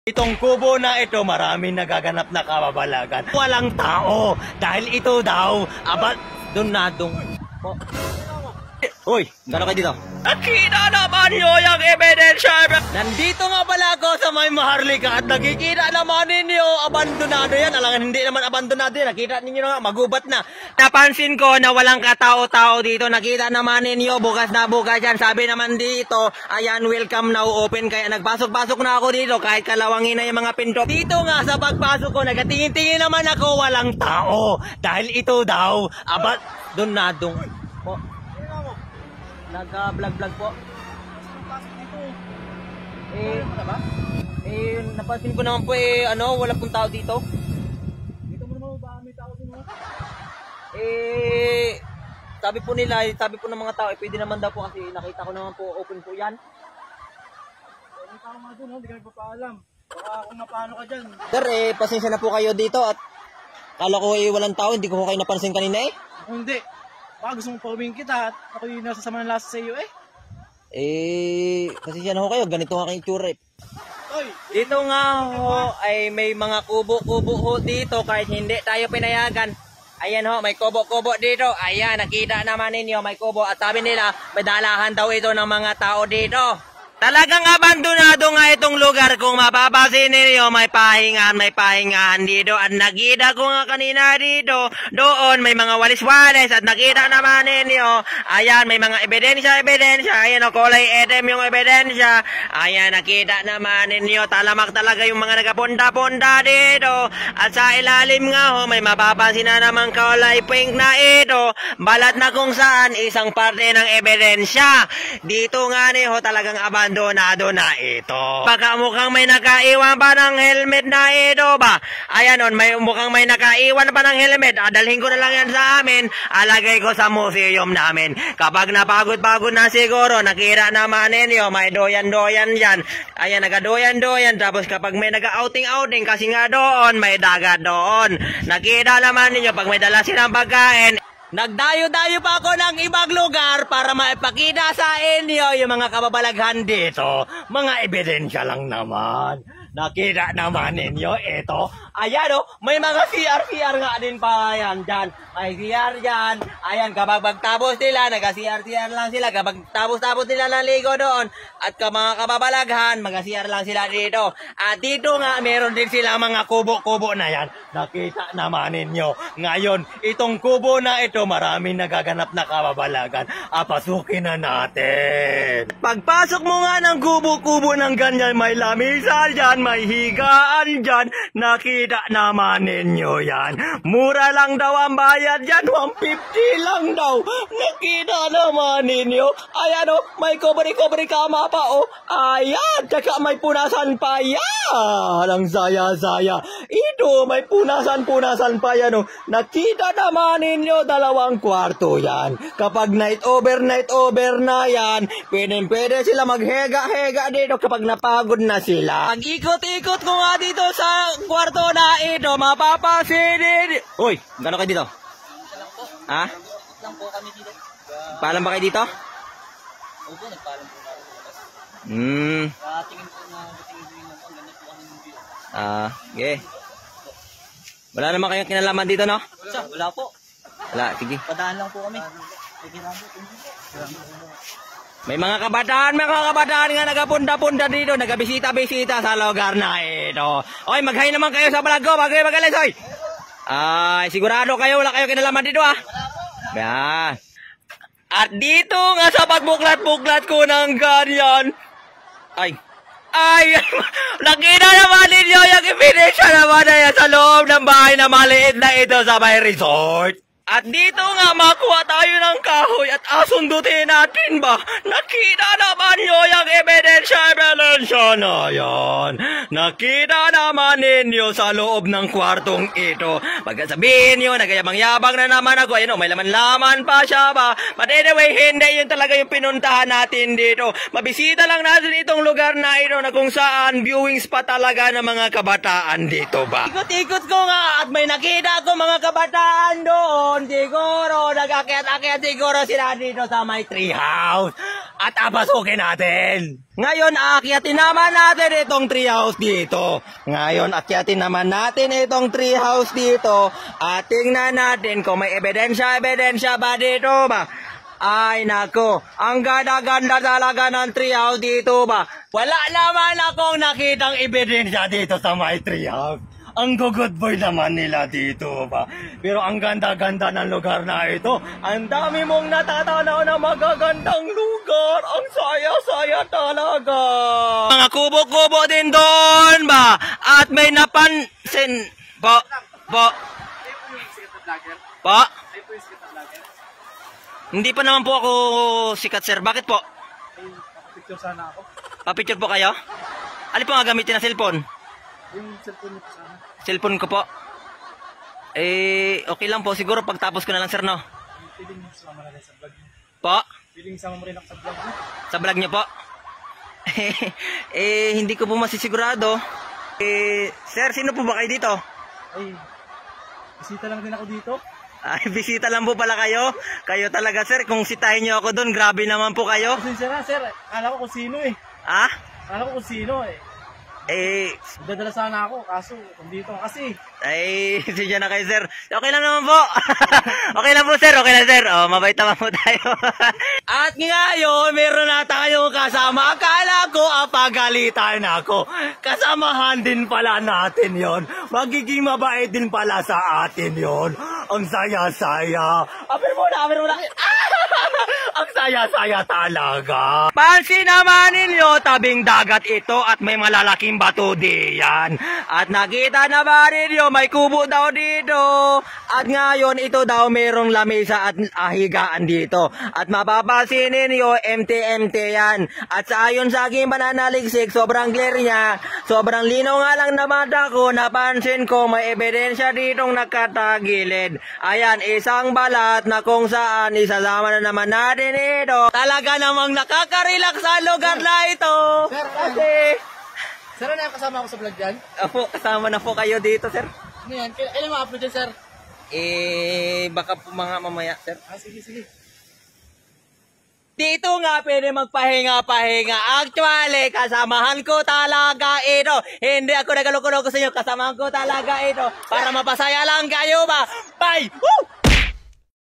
Itong kubo na ito, maraming nagaganap na kababalagan. Walang tao dahil ito daw abandonadong po. Hoy, gano'n kayo dito? Nakita naman nyo yung ebidensya! Nandito nga pala ako sa may Maharlika at nakikita naman ninyo abandonado yan. Alangan hindi naman abandonado yan. Nakita ninyo na magubat na. Napansin ko na walang katao-tao dito. Nakita naman ninyo bukas na bukas yan. Sabi naman dito, ayan, welcome now open. Kaya nagpasok-pasok na ako dito kahit kalawangin na yung mga pinto. Dito nga sa pagpasok ko, nagatingin-tingin naman ako, walang tao. Dahil ito daw abandonadong po. Nag-vlog po. Napansin ko naman po wala pong tao dito. Dito mo naman ba may tao dito? Sabi po ng mga tao, pwede naman daw po kasi nakita ko naman po open po yan. May tao nga doon, hindi ka nagpapaalam. Baka kung mapano ka dyan. Sir, pasensya na po kayo dito at kala ko walang tao, hindi ko kayo napansin kanina Hindi. Baka gusto mong pauwiin kita at ako yung nasasama ng lasa sa iyo pasensya na ho kayo, ganito nga kayo itsura Oy! Dito nga ho ay may mga kubo-kubo ho dito kahit hindi tayo pinayagan. Ayan ho, may kubo-kubo dito. Ayan, nakita naman ninyo may kubo at sabi nila may dalahan daw ito ng mga tao dito. Talagang abandonado nga itong lugar. Kung mapapansin ninyo, may pahingahan dito. At nakita ko nga kanina dito, doon may mga walis-walis. At nakita naman ninyo, ayan, may mga ebidensya. Ayan o, kulay item yung ebidensya. Ayan, nakita naman ninyo, talamak talaga yung mga nagapunta-punta dito. At sa ilalim nga ho, may mapapansin na naman kulay pink na ito. Balat na kung saan, isang parte ng ebidensya. Dito nga ho, talagang abandonado na ito. Baka mukhang may nakaiwan pa ng helmet na ito ba? Ayan on, mukhang may nakaiwan pa ng helmet. Dalhin ko na lang yan sa amin. Alagay ko sa museum namin. Kapag napagod-pagod na siguro, nakita naman ninyo, may doyan-doyan dyan. Ayan, nagadoyan-doyan. Tapos kapag may naga-outing-outing, kasi nga doon, may dagat doon. Nakita naman ninyo, pag may dala silang pagkain, nagdayo-dayo pa ako ng ibang lugar para maipakita sa inyo yung mga kababalaghan dito. Mga ebidensya lang naman. Nakita naman ninyo ito. Ayan may mga CR nga din pa yan dyan. May CR dyan. Ayan, kapag pagtapos nila, nag-CR lang sila. Kapag tapos nila naligo doon. At mga kababalaghan, mag-CR lang sila dito. At dito nga, meron din sila mga kubo-kubo na yan. Nakita naman ninyo. Ngayon, itong kubo na ito, maraming nagaganap na kababalagan. Pasukin na natin. Pagpasok mo nga ng kubo-kubo ng ganyan, may lamisa dyan, may higaan dyan. Nakita naman ninyo yan. Mura lang daw ang bayad dyan. 150 lang daw. Nakita naman ninyo. Ayan may cover-cover kama pa Ayan. Tsaka may punasan pa yan. Ang saya-saya. Ito may punasan pa yan Nakita naman ninyo 2 kwarto yan. Kapag night over na yan, pwede sila maghega-hega dito kapag napagod na sila. Ang ikot-ikot ko nga dito sa kwarto na ito, mapapasin. Uy, gano'n kayo dito? Ha? Lang po kami dito. Paalam ba kayo dito? Opo, nagpaalam po namin. Tingin po na tingin po ang ganda po kami ng view. Okay. Wala naman kayong kinalaman dito, no? Wala po. Wala, sige. Padaan lang po kami. May mga kabataan nga nagapunta-punta dito, nagabisita-bisita sa lugar na ito. Oy, mag-hi naman kayo sa vlog ko, mag-alis, oy! Sigurado kayo, wala kayo kinalaman dito, Yan. At dito nga sa pagbuklat-buklat ko ng ganyan, nakita naman ninyo yung ebidensya naman na yan sa loob ng bahay na maliit na ito sa may resort. At dito nga makuha tayo ng kahoy at asundutin natin ba? Nakita naman nyo yung ebidensya na yan. Nakita naman ninyo sa loob ng kwartong ito. Pagkasabihin nyo, nagayabang-yabang na naman ako. Ayun may laman-laman pa siya ba? But anyway, hindi yun talaga yung pinuntahan natin dito. Mabisita lang natin itong lugar na ito na kung saan viewing spot talaga ng mga kabataan dito ba? Ikot-ikot ko nga at may nakita ko mga kabataan doon. Siguro, nag-akyat-akyat siguro sila dito sa may tree house. at apasukin natin. Ngayon, aakyatin naman natin itong treehouse dito. Ngayon, akyatin naman natin itong treehouse dito at tingnan natin kung may ebidensya ba dito ba. Ay nako, ang ganda-ganda talaga ng treehouse dito ba. Wala naman akong nakitang ebidensya dito sa my treehouse. Ang good boy naman nila dito ba. Pero ang ganda-ganda ng lugar na ito. Ang dami mong natatanaw na magagandang lugar. Ang saya-saya talaga. Mga kubo-kubo din doon ba. At may napansin po. Hindi pa naman po ako sikat, sir. Bakit po? Picture sana ako. Pa-picture po kayo? Alin po nga gamitin na cellphone? Yung cellphone niyo sana. Cellphone ko po. Okay lang po. Siguro pagtapos ko na lang, sir, no? Piling sama na rin sa vlog niyo. Po? Piling sama mo rin ako sa vlog niyo. Sa vlog niyo po? Hindi ko po masisigurado. Sir, sino po ba kayo dito? Ay, bisita lang din ako dito. Ay, bisita lang po pala kayo. Kayo talaga, sir. Kung sitahin niyo ako doon, grabe naman po kayo. Pasensya na, sir. Akala ko kung sino eh. Ah? Akala ko kung sino eh. Dadala sana ako, kaso dito kasi. Ay, siya na kayo, sir. Okay lang naman po. Okay lang po, sir. Okay lang, sir. Oh, mabait naman po tayo. At ngayon, meron na tayong kasama. Akala ko, pagalitan ako. Kasamahan din pala natin yon. Magiging mabait din pala sa atin yon. Ang saya-saya. Apir mo na. Ang saya-saya talaga. Pansin naman ninyo, tabing dagat ito at may malalaking bato diyan. At nakita naman ninyo, may kubo daw dito. At ngayon, ito daw merong lamesa at higaan dito. At mapapansin ninyo, empty yan. At sa ayon sa aking pananaliksik, sobrang clear niya. Sobrang linaw nga lang na mata ko, napansin ko may ebidensya ditong nakatagilid. Ayan, isang balat na kung saan isasama na naman natin ito. Talaga namang nakaka-relax sa lugar na ito. Sir, Kasi, sir, ano yung kasama ako sa vlog dyan? Apo, kasama na po kayo dito, sir. Ano yan? Kailan ma-upload yan, sir? Baka po mga mamaya, sir. Sige. Dito nga pwede magpahinga-pahinga. Actually, kasamahan ko talaga ito. Hindi ako nagaloko-loko sa inyo. Kasamahan ko talaga ito. Para mapasaya lang kayo ba? Bye! Woo!